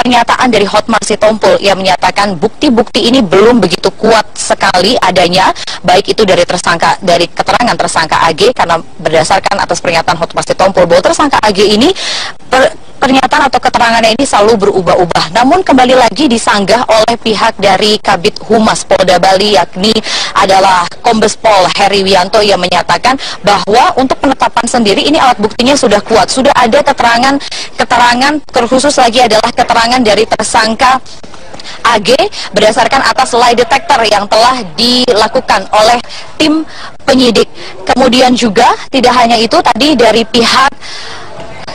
pernyataan dari Hotmar Sitompul yang menyatakan bukti-bukti ini belum begitu kuat sekali adanya, baik itu dari keterangan tersangka AG, karena berdasarkan atas pernyataan Hotmar Sitompul bahwa tersangka AG ini pernyataan atau keterangannya ini selalu berubah-ubah. Namun kembali lagi disanggah oleh pihak dari Kabid Humas Polda Bali, yakni adalah Kombes Pol Heri Wianto, yang menyatakan bahwa untuk penetapan sendiri ini alat buktinya sudah kuat. Sudah ada keterangan terkhusus lagi adalah keterangan dari tersangka AG berdasarkan atas lie detector yang telah dilakukan oleh tim penyidik. Kemudian juga tidak hanya itu, tadi dari pihak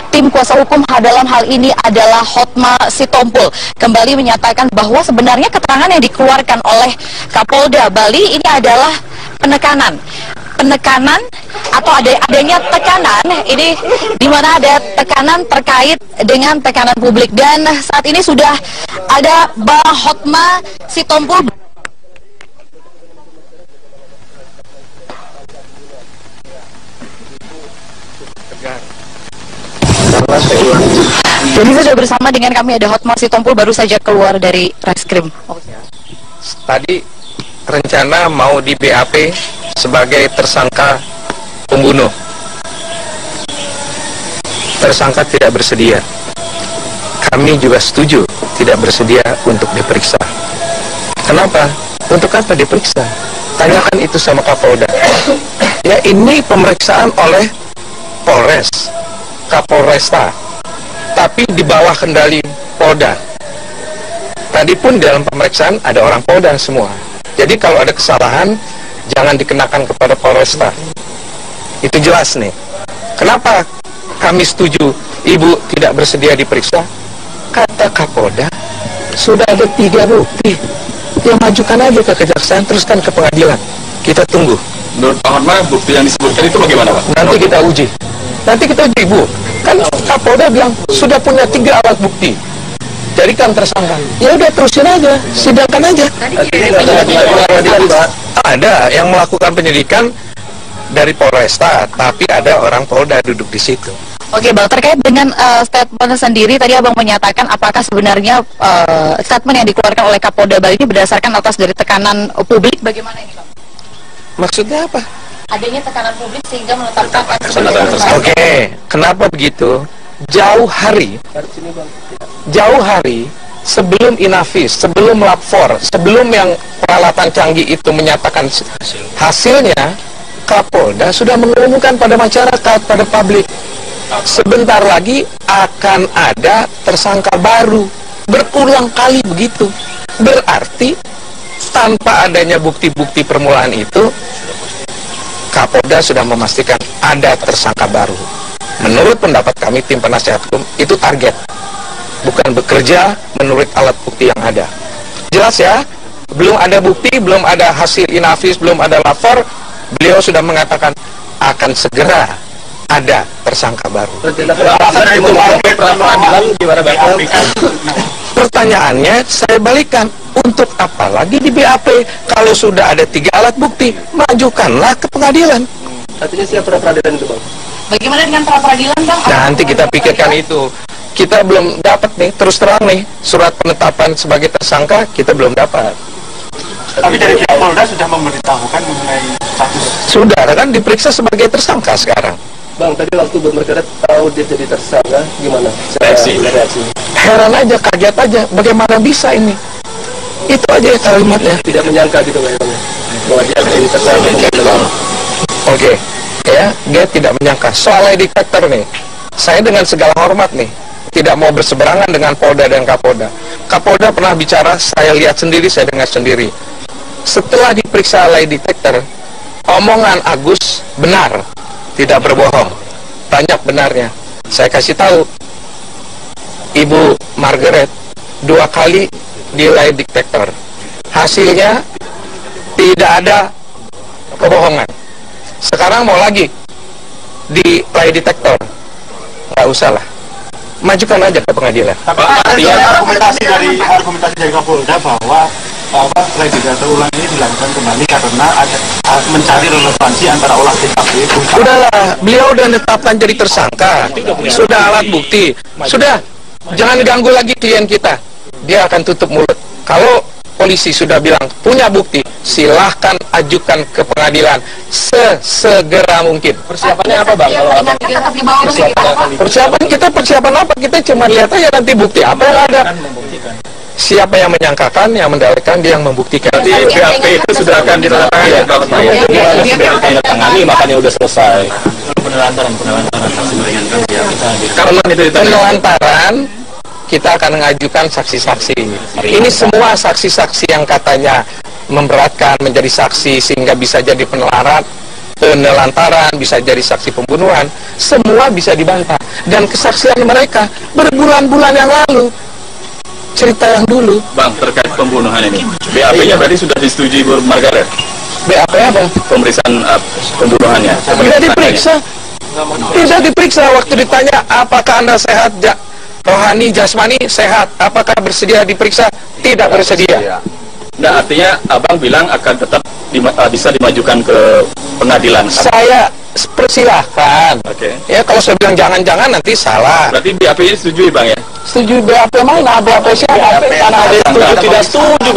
tim kuasa hukum dalam hal ini adalah Hotmar Sitompul kembali menyatakan bahwa sebenarnya keterangan yang dikeluarkan oleh Kapolda Bali ini adalah penekanan atau adanya tekanan ini, di mana ada tekanan terkait dengan tekanan publik. Dan saat ini sudah ada Bang Hotmar Sitompul. Jadi sudah bersama dengan kami ada Hotmar Sitompul, baru saja keluar dari reskrim. Tadi rencana mau di BAP sebagai tersangka pembunuh. Tersangka tidak bersedia. Kami juga setuju tidak bersedia untuk diperiksa. Kenapa? Untuk apa diperiksa? Tanyakan itu sama Kapolda. Ya, ini pemeriksaan oleh Polres, Kapolresta, tapi di bawah kendali Polda. Tadi pun dalam pemeriksaan ada orang Polda semua. Jadi kalau ada kesalahan, jangan dikenakan kepada Polresta. Itu jelas nih. Kenapa kami setuju Ibu tidak bersedia diperiksa? Kata Kapolda, sudah ada 3 bukti. Ya, majukan aja ke kejaksaan, teruskan ke pengadilan. Kita tunggu. Menurut Pak Hotmar, bukti yang disebutkan itu bagaimana, Pak? Nanti kita uji. Ibu. Kan Kapolda bilang sudah punya 3 alat bukti. Jadikan tersangka. Ya udah, terusin aja, sidangkan aja. Ada yang melakukan penyidikan dari Polresta, tapi ada orang Polda duduk di situ. Oke Bang, terkait dengan statement sendiri, tadi Abang menyatakan apakah sebenarnya statement yang dikeluarkan oleh Kapolda Bali ini berdasarkan atas dari tekanan publik, bagaimana ini Bang? Maksudnya apa? Adanya tekanan publik sehingga menetapkan. Oke, kenapa begitu? Jauh hari sebelum Inavis, sebelum lapor, sebelum yang peralatan canggih itu menyatakan hasilnya, Kapolda sudah mengumumkan pada masyarakat, pada publik, sebentar lagi akan ada tersangka baru. Berulang kali begitu. Berarti tanpa adanya bukti-bukti permulaan itu, Kapolda sudah memastikan ada tersangka baru. Menurut pendapat kami, tim penasihat hukum, itu target. Bukan bekerja menurut alat bukti yang ada. Jelas ya? Belum ada bukti, belum ada hasil Inavis, belum ada lapor. Beliau sudah mengatakan akan segera ada tersangka baru. Pertanyaannya saya balikan, untuk apa lagi di BAP kalau sudah ada 3 alat bukti? Majukanlah ke pengadilan. Artinya siap pra peradilan itu, Bang? Bagaimana dengan pra peradilan Bang? Nanti kita pikirkan itu. Kita belum dapat nih, terus terang nih, surat penetapan sebagai tersangka kita belum dapat. Tapi dari pihak Polda sudah memberitahukan mengenai status. Sudah kan diperiksa sebagai tersangka sekarang. Bang, tadi waktu bermerkaret tahu dia jadi tersangka, gimana? Reaksi. Heran aja, kaget aja, bagaimana bisa ini? Itu aja kalimatnya. Tidak menyangka gitu Bang, bahwa dia jadi tersangka. Oke, ya, dia tidak menyangka. Soal lie detector nih, saya dengan segala hormat nih, tidak mau berseberangan dengan Polda dan Kapolda. Kapolda pernah bicara, saya lihat sendiri, saya dengar sendiri. Setelah diperiksa lie detector, omongan Agus benar, tidak berbohong, banyak benarnya. Saya kasih tahu, Ibu Margaret 2 kali di lie detector, hasilnya tidak ada kebohongan. Sekarang mau lagi di lie detector, nggak usah lah, majukan aja ke pengadilan. Tapi artinya argumentasi dari Kapolda bahwa lie detector ulang ini dilakukan kembali karena ada mencari relevansi antara olah TKP. Udahlah, beliau udah menetapkan jadi tersangka, sudah alat bukti, sudah Jangan ganggu lagi klien kita. Dia akan tutup mulut. Kalau polisi sudah bilang punya bukti, silahkan ajukan ke pengadilan sesegera mungkin. Persiapannya apa bang? Kalau Persiapan apa? Kita cuma lihat aja nanti bukti apa yang ada. Siapa yang menyangkakan, yang mendalilkan, dia yang membuktikan. Jadi BAP itu sudah akan ditandatangani ya, Pak? ditandatangani makanya udah selesai. Karena penelantaran, kita akan mengajukan saksi-saksi. Ini semua saksi-saksi yang katanya memberatkan menjadi saksi sehingga bisa jadi penelantaran, bisa jadi saksi pembunuhan, semua bisa dibantah. Dan kesaksian mereka berbulan-bulan yang lalu. Cerita yang dulu. Bang, terkait pembunuhan ini, BAP-nya berarti sudah disetujui Bu Margaret? BAP apa? Pemeriksaan pembunuhannya. Tidak diperiksa. Tidak diperiksa. Waktu ditanya, apakah Anda sehat? Rohani, jasmani, sehat. Apakah bersedia diperiksa? Tidak bersedia. Nah, artinya Abang bilang akan tetap bisa dimajukan ke pengadilan. Saya persilahkan. Oke. Ya, kalau saya bilang jangan-jangan nanti salah. Berarti BAP-nya setuju, Bang ya? Setuju BAP mana? BAP siapa? Karena ada yang setuju, tidak setuju.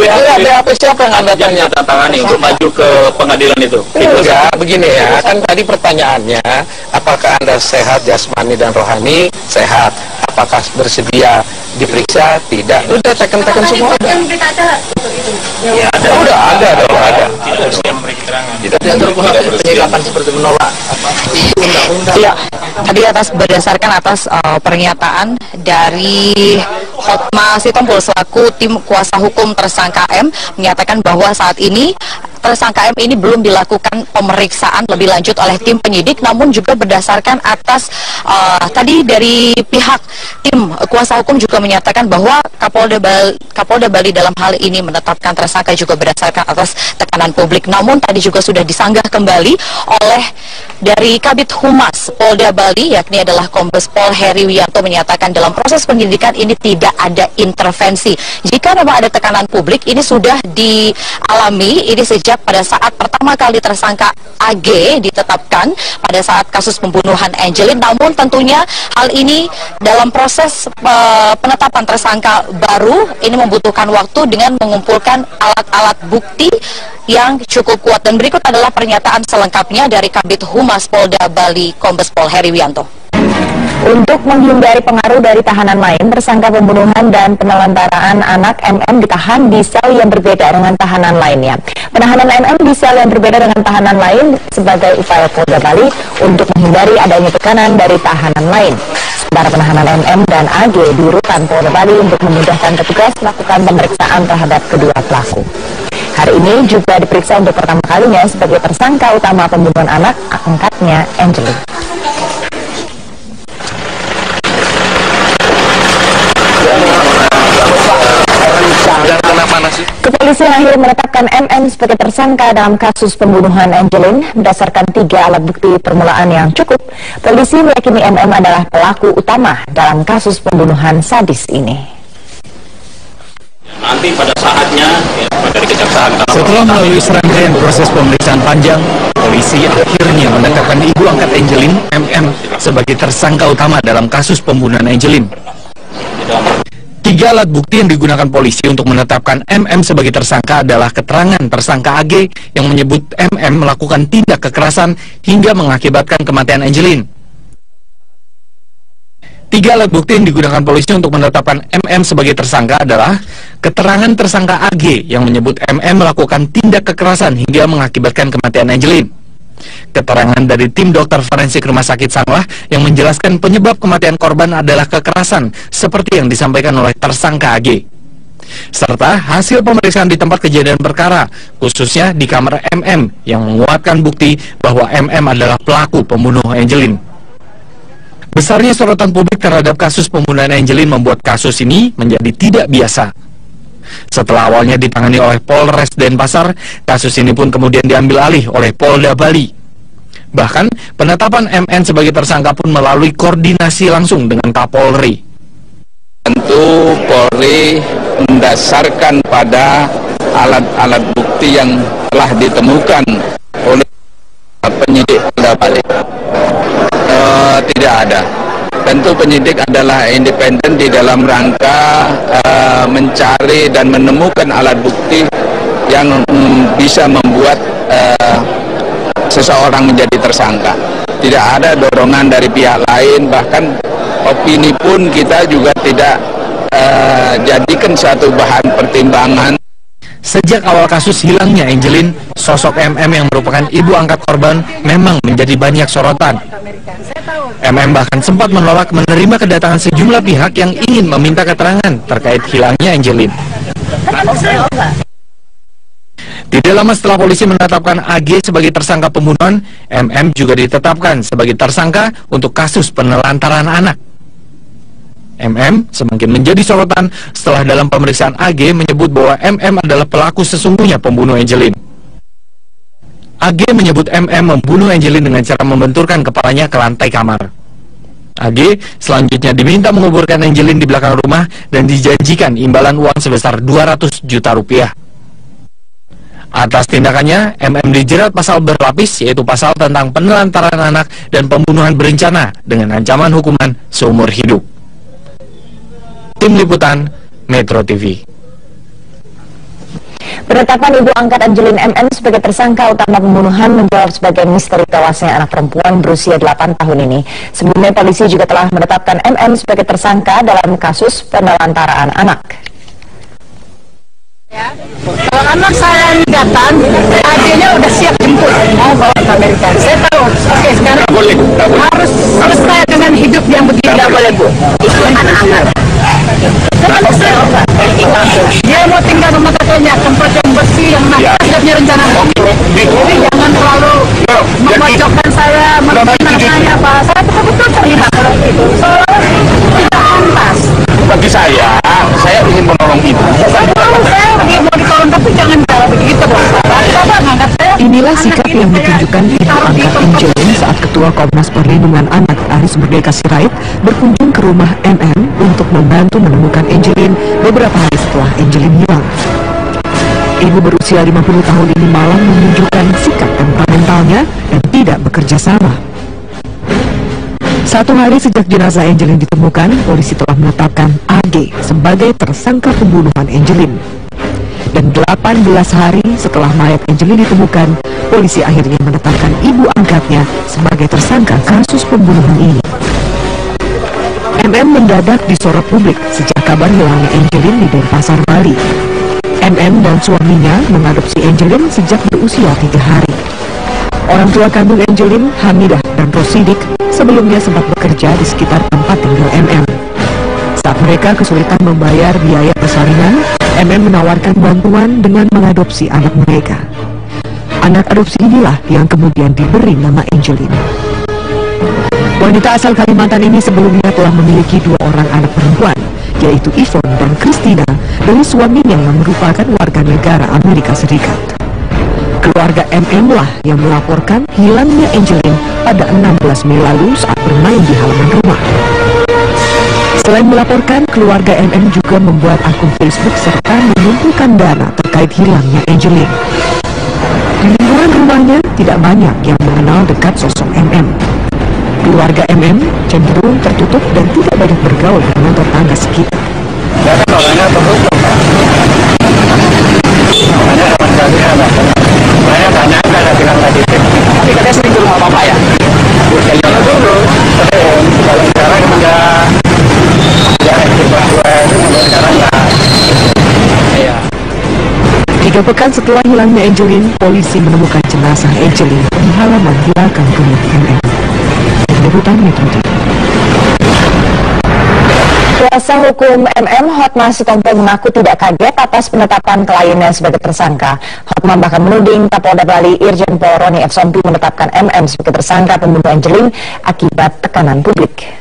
BAP siapa yang Anda tanya? Tangani untuk maju ke pengadilan itu. Enggak, begini ya. Kan tadi pertanyaannya, apakah Anda sehat jasmani dan rohani? Sehat. Apakah bersedia diperiksa? Tidak. Udah teken-teken semua ada. Ya, Udah ada. Tidak diatur penyikapan seperti menolak Ya, tadi berdasarkan atas pernyataan dari Hotma Sitompul selaku tim kuasa hukum tersangka M menyatakan bahwa saat ini tersangka M ini belum dilakukan pemeriksaan lebih lanjut oleh tim penyidik, namun juga berdasarkan atas tadi dari pihak tim kuasa hukum juga menyatakan bahwa Kapolda Bali dalam hal ini menetapkan tersangka juga berdasarkan atas tekanan publik. Namun tadi juga sudah disanggah kembali oleh dari Kabid Humas Polda Bali, yakni adalah Kombes Pol Heri Wianto, menyatakan dalam proses penyidikan ini tidak ada intervensi. Jika memang ada tekanan publik, ini sudah dialami, ini sejak pada saat pertama kali tersangka AG ditetapkan pada saat kasus pembunuhan Angelin. Namun tentunya hal ini dalam proses penetapan tersangka baru ini membutuhkan waktu dengan mengumpulkan alat-alat bukti yang cukup kuat. Dan berikut adalah pernyataan selengkapnya dari Kabid Humas Polda Bali, Kombes Pol Heri Wianto. Untuk menghindari pengaruh dari tahanan lain, tersangka pembunuhan dan penelantaraan anak MM ditahan di sel yang berbeda dengan tahanan lainnya. Penahanan MM di sel yang berbeda dengan tahanan lain sebagai upaya Polda Bali untuk menghindari adanya tekanan dari tahanan lain. Sementara penahanan MM dan AG di rutan Polda Bali untuk memudahkan petugas melakukan pemeriksaan terhadap kedua pelaku. Hari ini juga diperiksa untuk pertama kalinya sebagai tersangka utama pembunuhan anak angkatnya Angelin. Kepolisian akhirnya menetapkan MM sebagai tersangka dalam kasus pembunuhan Angelin berdasarkan 3 alat bukti permulaan yang cukup. Polisi meyakini MM adalah pelaku utama dalam kasus pembunuhan sadis ini. Nanti pada saatnya dari kejaksaan. Setelah melalui serangkaian proses pemeriksaan panjang, polisi akhirnya menetapkan ibu angkat Angelin, MM, sebagai tersangka utama dalam kasus pembunuhan Angelin. 3 alat bukti yang digunakan polisi untuk menetapkan MM sebagai tersangka adalah keterangan tersangka AG yang menyebut MM melakukan tindak kekerasan hingga mengakibatkan kematian Angelin. 3 alat bukti yang digunakan polisi untuk menetapkan MM sebagai tersangka adalah keterangan tersangka AG yang menyebut MM melakukan tindak kekerasan hingga mengakibatkan kematian Angelin. Keterangan dari tim dokter forensik Rumah Sakit Sanglah yang menjelaskan penyebab kematian korban adalah kekerasan seperti yang disampaikan oleh tersangka AG. Serta hasil pemeriksaan di tempat kejadian perkara, khususnya di kamar MM yang menguatkan bukti bahwa MM adalah pelaku pembunuh Angelin. Besarnya sorotan publik terhadap kasus pembunuhan Angelin membuat kasus ini menjadi tidak biasa. Setelah awalnya ditangani oleh Polres Denpasar, kasus ini pun kemudian diambil alih oleh Polda Bali. Bahkan, penetapan MN sebagai tersangka pun melalui koordinasi langsung dengan Kapolri. Tentu Polri mendasarkan pada alat-alat bukti yang telah ditemukan oleh penyidik Polda Bali. Tidak ada Tentu penyidik adalah independen di dalam rangka mencari dan menemukan alat bukti yang bisa membuat seseorang menjadi tersangka. Tidak ada dorongan dari pihak lain, bahkan opini pun kita juga tidak jadikan satu bahan pertimbangan. Sejak awal kasus hilangnya Angelin, sosok MM yang merupakan ibu angkat korban memang menjadi banyak sorotan. MM bahkan sempat menolak menerima kedatangan sejumlah pihak yang ingin meminta keterangan terkait hilangnya Angelin. Tidak lama setelah polisi menetapkan AG sebagai tersangka pembunuhan, MM juga ditetapkan sebagai tersangka untuk kasus penelantaran anak. MM semakin menjadi sorotan setelah dalam pemeriksaan AG menyebut bahwa MM adalah pelaku sesungguhnya pembunuh Angelin. AG menyebut MM membunuh Angelin dengan cara membenturkan kepalanya ke lantai kamar. AG selanjutnya diminta menguburkan Angelin di belakang rumah dan dijanjikan imbalan uang sebesar 200 juta rupiah. Atas tindakannya, MM dijerat pasal berlapis, yaitu pasal tentang penelantaran anak dan pembunuhan berencana dengan ancaman hukuman seumur hidup. Tim Liputan Metro TV. Penetapan ibu angkat Angelin MM sebagai tersangka utama pembunuhan menjawab sebagai misteri tewasnya anak perempuan berusia 8 tahun ini. Sebelumnya polisi juga telah menetapkan MM sebagai tersangka dalam kasus penelantaraan anak. Ya. Kalau anak saya ini datang, adiknya udah siap jemput mau bawa ke Amerika. Saya tahu, oke sekarang harus selesai dengan hidup yang begini. Tidak boleh Bu, itu anak-anak. Dia mau tinggal rumah kakeknya, tempat yang bersih, yang nakal, hidupnya rencana. Jadi jangan terlalu memojokkan saya, menghina saya, Pak. Saya betul-betul terlibat kalau begitu. Seolah-olah tidak pantas. Bagi saya ingin menolong ibu. Saya ingin mau ditolong, tapi jangan kalau begitu, Bapak ngangkat saya. Inilah sikap yang ditunjukkan ibu angkat Angelin saat Ketua Komnas Perlindungan Anak Aris Merdeka Sirait berkunjung ke rumah MM untuk membantu menemukan Angelin beberapa hari setelah Angelin hilang. Ibu berusia 50 tahun ini malah menunjukkan sikap temperamentalnya dan tidak bekerja sama. 1 hari sejak jenazah Angelin ditemukan, polisi telah menetapkan AG sebagai tersangka pembunuhan Angelin. Dan 18 hari setelah mayat Angelin ditemukan, polisi akhirnya menetapkan ibu angkatnya sebagai tersangka kasus pembunuhan ini. MM mendadak disorot publik sejak kabar hilangnya Angelin di Denpasar, Bali. MM dan suaminya mengadopsi Angelin sejak berusia 3 hari. Orang tua kandung Angelin, Hamidah dan Rosidik, sebelumnya sempat bekerja di sekitar tempat tinggal MM. Saat mereka kesulitan membayar biaya persalinan, MM menawarkan bantuan dengan mengadopsi anak mereka. Anak adopsi inilah yang kemudian diberi nama Angelin. Wanita asal Kalimantan ini sebelumnya telah memiliki 2 orang anak perempuan, yaitu Yvonne dan Christina, dari suaminya yang merupakan warga negara Amerika Serikat. Keluarga MM lah yang melaporkan hilangnya Angelin pada 16 Mei lalu saat bermain di halaman rumah. Selain melaporkan, keluarga MM juga membuat akun Facebook serta mengumpulkan dana terkait hilangnya Angelin. Di lingkungan rumahnya tidak banyak yang mengenal dekat sosok MM. Keluarga MM cenderung tertutup dan tidak banyak bergaul dengan tetangga sekitar. Orangnya tertutup, Pak. Orangnya kawan kali saya tanya ada bilang tadi. Tapi katanya sering ke rumah Bapak ya? Kalau dulu, kalau sekarang enggak aktif berdua itu, kalau sekarang enggak. Iya. 3 pekan setelah hilangnya Angelin, polisi menemukan jenazah Angelin di halaman belakang rumah MM. Liputan Metro TV. Kuasa hukum MM Hotma Sitompul mengaku tidak kaget atas penetapan kliennya sebagai tersangka. Hotma bahkan menuding Kapolda Bali Irjen Pol Roni F. Sompi menetapkan MM sebagai tersangka pembunuh Angelin akibat tekanan publik.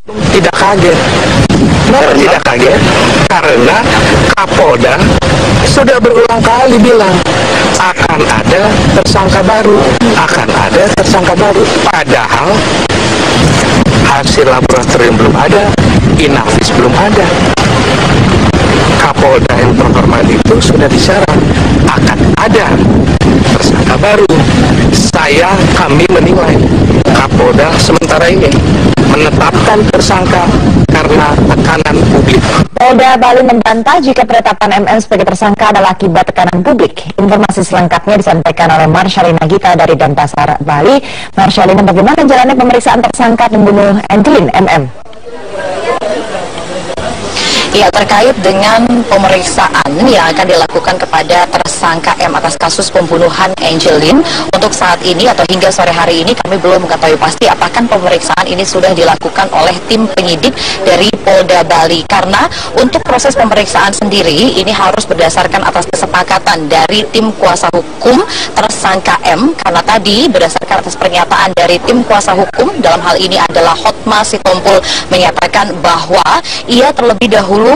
Tidak kaget. Kenapa tidak kaget? Karena Kapolda sudah berulang kali bilang akan ada tersangka baru, Padahal hasil laboratorium belum ada, inafis belum ada. Kapolda yang terhormat itu sudah disyarat akan ada tersangka baru. Kami menilai Kapolda sementara ini menetapkan tersangka karena tekanan publik. Polda Bali membantah jika penetapan MM sebagai tersangka adalah akibat tekanan publik. Informasi selengkapnya disampaikan oleh Marshalina Gita dari Denpasar, Bali. Marshalina, bagaimana jalannya pemeriksaan tersangka pembunuh Angelin MM? Ya, terkait dengan pemeriksaan yang akan dilakukan kepada tersangka M atas kasus pembunuhan Angelin, untuk saat ini atau hingga sore hari ini kami belum mengetahui pasti apakah pemeriksaan ini sudah dilakukan oleh tim penyidik dari Polda Bali. Karena untuk proses pemeriksaan sendiri ini harus berdasarkan atas kesepakatan dari tim kuasa hukum tersangka M, karena tadi berdasarkan atas pernyataan dari tim kuasa hukum, dalam hal ini adalah Hotma Sitompul, menyatakan bahwa ia terlebih dahulu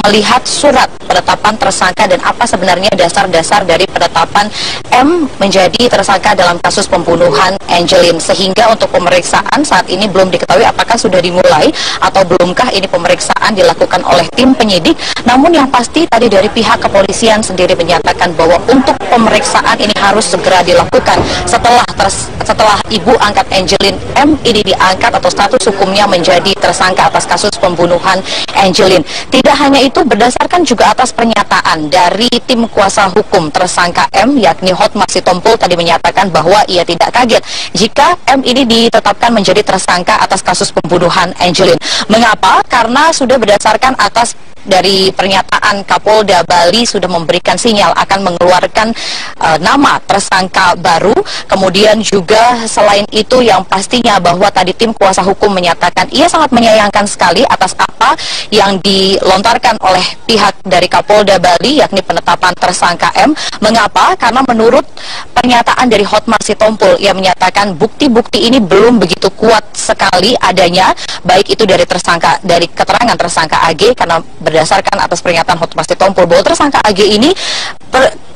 melihat surat penetapan tersangka dan apa sebenarnya dasar-dasar dari penetapan M menjadi tersangka dalam kasus pembunuhan Angelin, sehingga untuk pemeriksaan saat ini belum diketahui apakah sudah dimulai atau belumkah ini pemeriksaan dilakukan oleh tim penyidik. Namun yang pasti tadi dari pihak kepolisian sendiri menyatakan bahwa untuk pemeriksaan ini harus segera dilakukan setelah ibu angkat Angelin M ini diangkat atau status hukumnya menjadi tersangka atas kasus pembunuhan Angelin. Tidak hanya itu, berdasarkan juga atas pernyataan dari tim kuasa hukum tersangka M, yakni Hotma Sitompul, tadi menyatakan bahwa ia tidak kaget jika M ini ditetapkan menjadi tersangka atas kasus pembunuhan Angelin. Mengapa? Karena sudah berdasarkan atas dari pernyataan Kapolda Bali sudah memberikan sinyal akan mengeluarkan nama tersangka baru. Kemudian juga selain itu yang pastinya bahwa tadi tim kuasa hukum menyatakan ia sangat menyayangkan sekali atas apa yang dilontarkan oleh pihak dari Kapolda Bali, yakni penetapan tersangka M. Mengapa? Karena menurut pernyataan dari Hotma Sitompul, ia menyatakan bukti-bukti ini belum begitu kuat sekali adanya, baik itu dari keterangan tersangka AG, karena berdasarkan atas pernyataan Hotma Sitompul bahwa tersangka AG ini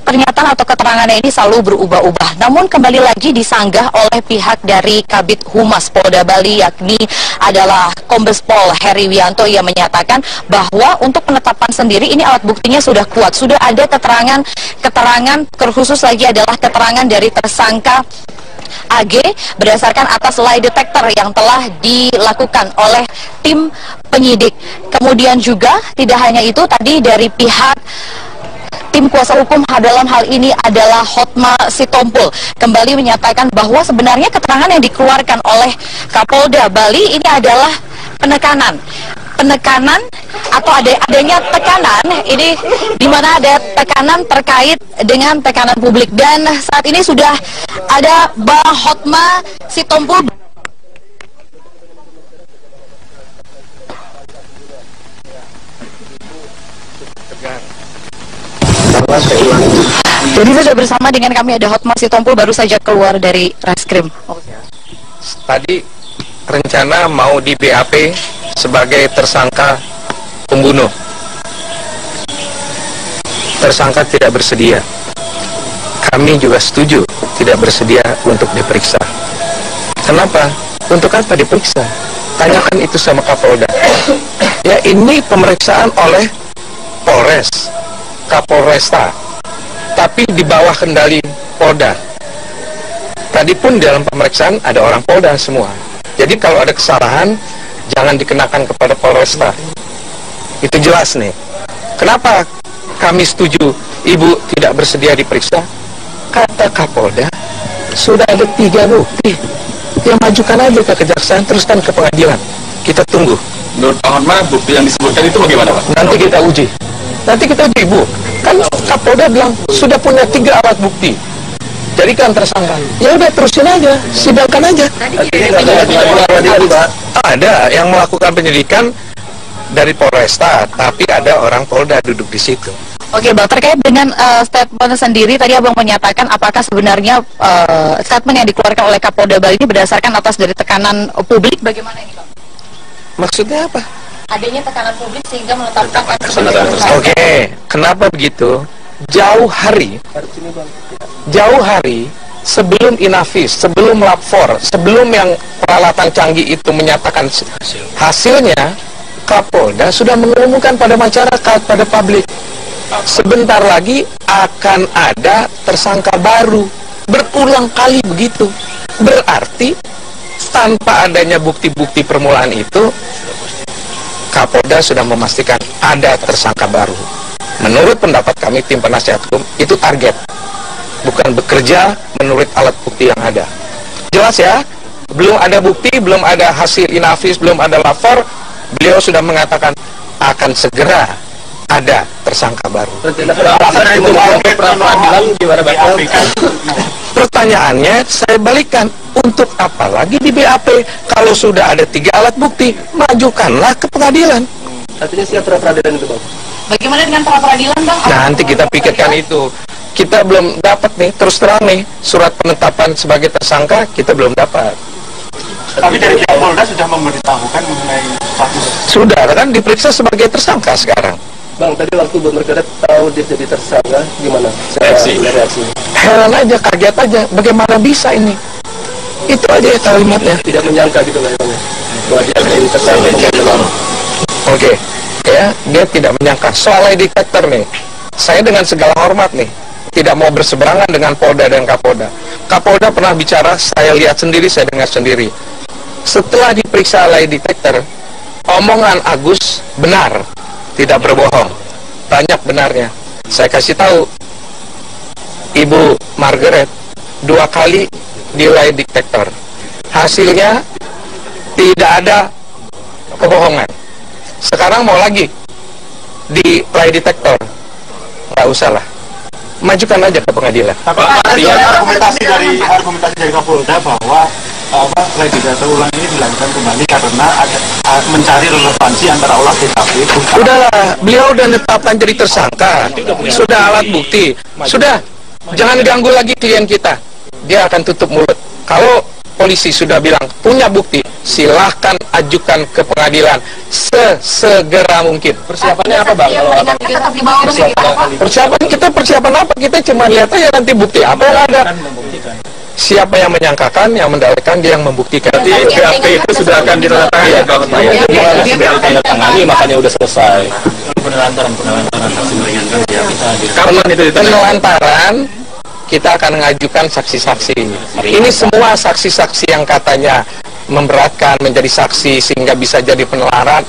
pernyataan atau keterangannya ini selalu berubah-ubah. Namun kembali lagi disanggah oleh pihak dari Kabid Humas Polda Bali, yakni adalah Kombes Pol Heri Wianto, yang menyatakan bahwa untuk penetapan sendiri ini alat buktinya sudah kuat, sudah ada keterangan terkhusus lagi adalah keterangan dari tersangka AG berdasarkan atas lie detector yang telah dilakukan oleh tim penyidik. Kemudian juga tidak hanya itu, tadi dari pihak tim kuasa hukum dalam hal ini adalah Hotma Sitompul kembali menyatakan bahwa sebenarnya keterangan yang dikeluarkan oleh Kapolda Bali ini adalah penekanan atau adanya tekanan ini, di mana ada tekanan terkait dengan tekanan publik. Dan saat ini sudah ada Bang Hotma Sitompul. Jadi sudah bersama dengan kami ada Hotma Sitompul, baru saja keluar dari reskrim. Tadi rencana mau di BAP sebagai tersangka pembunuh. Tersangka tidak bersedia. Kami juga setuju tidak bersedia untuk diperiksa. Kenapa? Untuk apa diperiksa? Tanyakan itu sama Kapolda. Ya, ini pemeriksaan oleh Polres, Kapolresta, tapi di bawah kendali Polda. Tadi pun dalam pemeriksaan ada orang Polda semua. Jadi kalau ada kesalahan, jangan dikenakan kepada Polresta. Itu jelas nih. Kenapa kami setuju ibu tidak bersedia diperiksa? Kata Kapolda, sudah ada 3 bukti. Yang majukan aja ke kejaksaan, teruskan ke pengadilan. Kita tunggu. Menurut Pak Hotma, bukti yang disebutkan itu bagaimana, Pak? Nanti kita uji. Bu. Kan Kapolda bilang sudah punya 3 alat bukti. Jadikan tersangka. Ya udah, terusin aja, sidangkan aja. Ada yang melakukan penyidikan dari Polresta, tapi ada orang Polda duduk di situ. Oke, Bang, terkait dengan statement sendiri, tadi Abang menyatakan apakah sebenarnya statement yang dikeluarkan oleh Kapolda Bali ini berdasarkan atas dari tekanan publik, bagaimana ini, Bang? Maksudnya apa? Adanya tekanan publik sehingga menetapkan Oke, kenapa begitu? Jauh hari sebelum Inafis, sebelum lapor, sebelum yang peralatan canggih itu menyatakan hasilnya, Kapolda sudah mengumumkan pada masyarakat, pada publik, sebentar lagi akan ada tersangka baru. Berulang kali begitu. Berarti tanpa adanya bukti-bukti permulaan itu, Kapolda sudah memastikan ada tersangka baru. Menurut pendapat kami tim penasihat hukum, itu target, bukan bekerja menurut alat bukti yang ada. Jelas ya, belum ada bukti, belum ada hasil inafis, belum ada lapor, beliau sudah mengatakan akan segera ada tersangka baru. Pertanyaannya saya balikan, untuk apa lagi di BAP? Kalau sudah ada 3 alat bukti, majukanlah ke pengadilan. Artinya siap pra-peradilan itu, Bang? Bagaimana dengan pra-peradilan, Bang? Nanti kita pikirkan itu. Kita belum dapat nih, terus terang nih, surat penetapan sebagai tersangka kita belum dapat. Tapi dari pihak Polda sudah memberitahukan mengenai status. Sudah kan diperiksa sebagai tersangka sekarang. Bang, tadi waktu Bu Margaret tahu dia jadi tersangka, gimana? Reaksi. Heran aja, kaget aja, bagaimana bisa ini? Itu aja ya kalimatnya. Tidak menyangka gitu lah ya, Bang. Bahwa dia jadi tersangka. Oke, ya, dia tidak menyangka. Soal lie detector nih, saya dengan segala hormat nih, tidak mau berseberangan dengan Polda dan Kapolda. Kapolda pernah bicara, saya lihat sendiri, saya dengar sendiri. Setelah diperiksa lie detector, omongan Agus benar, tidak berbohong, banyak benarnya. Saya kasih tahu, Ibu Margaret 2 kali di lie detector, hasilnya tidak ada kebohongan. Sekarang mau lagi di lie detector, nggak usah lah, majukan aja ke pengadilan. Tapi artinya argumentasi dari Kapolda bahwa lie detector ulang ini dilakukan kembali karena ada mencari relevansi antara olah TKP. Udahlah, beliau udah netapkan jadi tersangka, sudah alat bukti, sudah, jangan ganggu lagi klien kita, dia akan tutup mulut. Kalau polisi sudah bilang punya bukti, silahkan ajukan ke pengadilan sesegera mungkin. Persiapannya apa, Bang? Persiapan apa? Kita cuma lihat aja nanti bukti apa yang ada. Siapa yang menyangkakan, yang mendalilkan, dia yang membuktikan. Jadi BAP itu sudah akan ditandatangani ya, Bang? Sudah ditandatangani, makanya udah selesai. Penelantaran saksi meringankan ya kita. Kapan itu penelantaran? Kita akan mengajukan saksi-saksi. Ini semua saksi-saksi yang katanya memberatkan menjadi saksi sehingga bisa jadi penelantaran,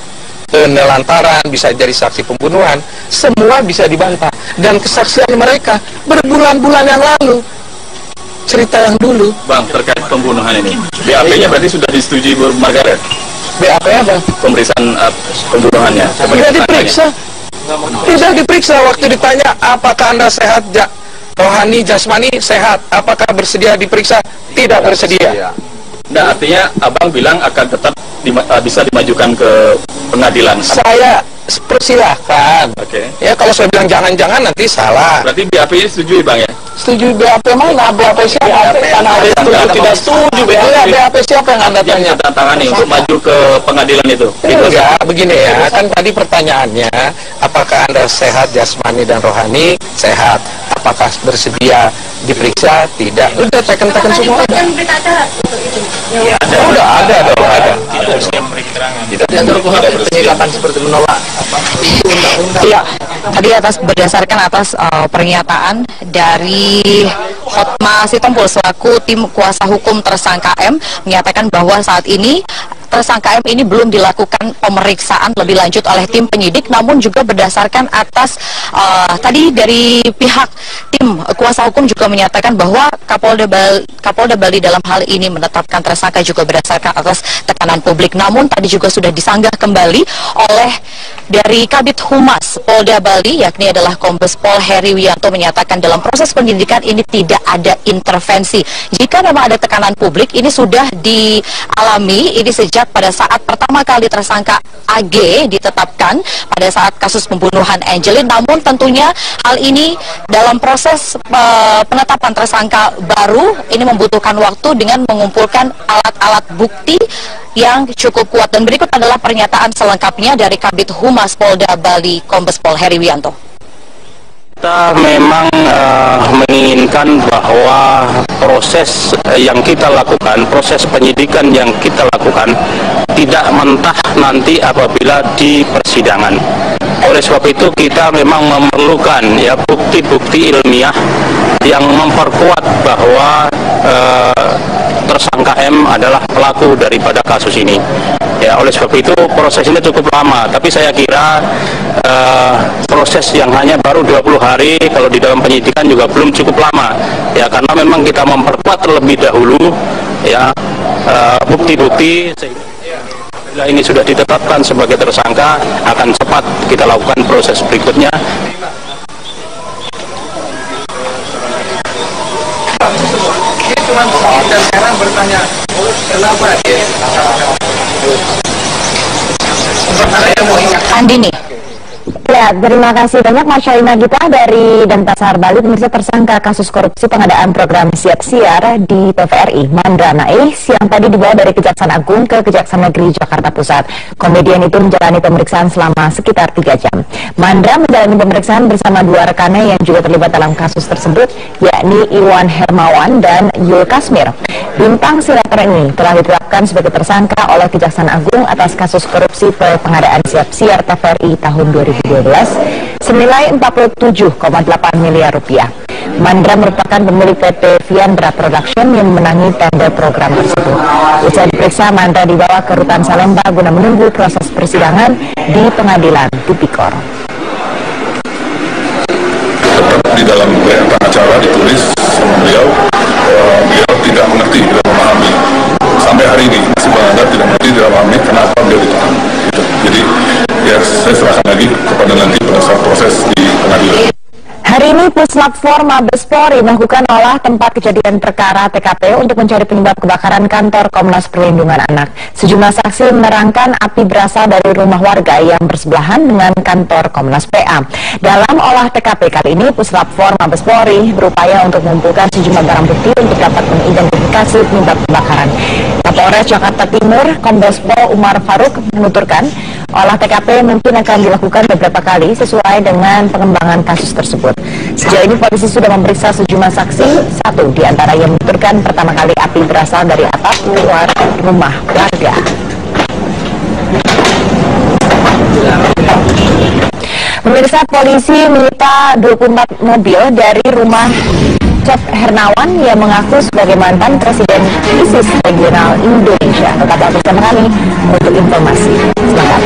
bisa jadi saksi pembunuhan, semua bisa dibantah. Dan kesaksian mereka berbulan-bulan yang lalu, cerita yang dulu. Bang, terkait pembunuhan ini, BAP-nya berarti sudah disetujui Bu Margaret? BAP apa? Pemeriksaan pembunuhannya. Tidak diperiksa. Tidak diperiksa. Waktu ditanya, apakah Anda sehat? Rohani, jasmani, sehat. Apakah bersedia diperiksa? Tidak bersedia. Nah, artinya Abang bilang akan tetap bisa dimajukan ke pengadilan. Saya persilahkan. Oke. Ya, kalau saya bilang jangan-jangan nanti salah. Berarti BAP setuju, Bang ya? Setuju BAP mana? BAP siapa? Karena ada yang tidak setuju. BAP siapa yang Anda tanya? Yang tangani untuk maju ke pengadilan itu. Enggak, begini ya. Kan tadi pertanyaannya, apakah Anda sehat jasmani dan rohani? Sehat. Apakah bersedia diperiksa? Tidak. Udah teken-teken semua ada. Udah ada. Tidak diatur penyikapan seperti menolak Iya, tadi berdasarkan atas pernyataan dari Hotma Sitompul selaku tim kuasa hukum tersangka M menyatakan bahwa saat ini tersangka M ini belum dilakukan pemeriksaan lebih lanjut oleh tim penyidik, namun juga berdasarkan atas tadi dari pihak tim kuasa hukum juga menyatakan bahwa Kapolda Bali dalam hal ini menetapkan tersangka juga berdasarkan atas tekanan publik. Namun tadi juga sudah disanggah kembali oleh dari Kabid Humas Polda Bali, yakni adalah Kombes Pol Heri Wianto, menyatakan dalam proses penyidikan ini tidak ada intervensi. Jika memang ada tekanan publik, ini sudah dialami, ini sejak pada saat pertama kali tersangka AG ditetapkan pada saat kasus pembunuhan Angelin. Namun tentunya hal ini dalam proses penetapan tersangka baru ini membutuhkan waktu dengan mengumpulkan alat-alat bukti yang cukup kuat. Dan berikut adalah pernyataan selengkapnya dari Kabid Humas Polda Bali, Kombes Pol Heri Wianto. Kita memang menginginkan bahwa proses yang kita lakukan, proses penyidikan yang kita lakukan tidak mentah nanti apabila di persidangan. Oleh sebab itu kita memang memerlukan ya bukti-bukti ilmiah yang memperkuat bahwa tersangka M adalah pelaku daripada kasus ini. Ya, oleh sebab itu proses ini cukup lama, tapi saya kira proses yang hanya baru 20 hari kalau di dalam penyidikan juga belum cukup lama. Ya, karena memang kita memperkuat terlebih dahulu ya bukti-bukti sehingga bila ini sudah ditetapkan sebagai tersangka akan cepat kita lakukan proses berikutnya. Dan sekarang bertanya, kenapa dia? Andini. Ya, terima kasih banyak Mas Syaina Gita dari Denpasar, Bali. Pemirsa, tersangka kasus korupsi pengadaan program Siap Siar di TVRI, Mandra Naif, yang tadi dibawa dari Kejaksaan Agung ke Kejaksaan Negeri Jakarta Pusat. Komedian itu menjalani pemeriksaan selama sekitar 3 jam. Mandra menjalani pemeriksaan bersama 2 rekannya yang juga terlibat dalam kasus tersebut, yakni Iwan Hermawan dan Yul Kasmir. Bintang sinetron ini telah ditetapkan sebagai tersangka oleh Kejaksaan Agung atas kasus korupsi pengadaan Siap Siar TVRI tahun 2012 senilai 47,8 miliar rupiah. Mandra merupakan pemilik PT Viandra Production yang menangi tender program tersebut. Usai diperiksa, Mandra dibawa ke Rutan Salemba guna menunggu proses persidangan di Pengadilan Tipikor. Di dalam acara ditulis sama beliau tidak mengerti, tidak memahami. Sampai hari ini masih Mandra tidak mengerti, tidak memahami kenapa beliau ditahan. Jadi ya saya serahkan lagi kepada nanti pada saat proses di pengadilan. Hari ini Puslap 4 Mabes Polri melakukan olah tempat kejadian perkara TKP untuk mencari penyebab kebakaran kantor Komnas Perlindungan Anak. Sejumlah saksi menerangkan api berasal dari rumah warga yang bersebelahan dengan kantor Komnas PA. Dalam olah TKP kali ini, Puslap 4 Mabes Polri berupaya untuk mengumpulkan sejumlah barang bukti untuk dapat mengidentifikasi penyebab kebakaran. Kapolres Jakarta Timur, Kombes Pol Umar Faruk menuturkan, olah TKP mungkin akan dilakukan beberapa kali sesuai dengan pengembangan kasus tersebut. Sejauh ini polisi sudah memeriksa sejumlah saksi, 1 di antara yang menuturkan pertama kali api berasal dari atap luar rumah warga. Pemirsa, polisi menyita 24 mobil dari rumah Cep Hernawan yang mengaku sebagai mantan Presiden ISIS Regional Indonesia. Tetaplah bersama kami untuk informasi. Selamat.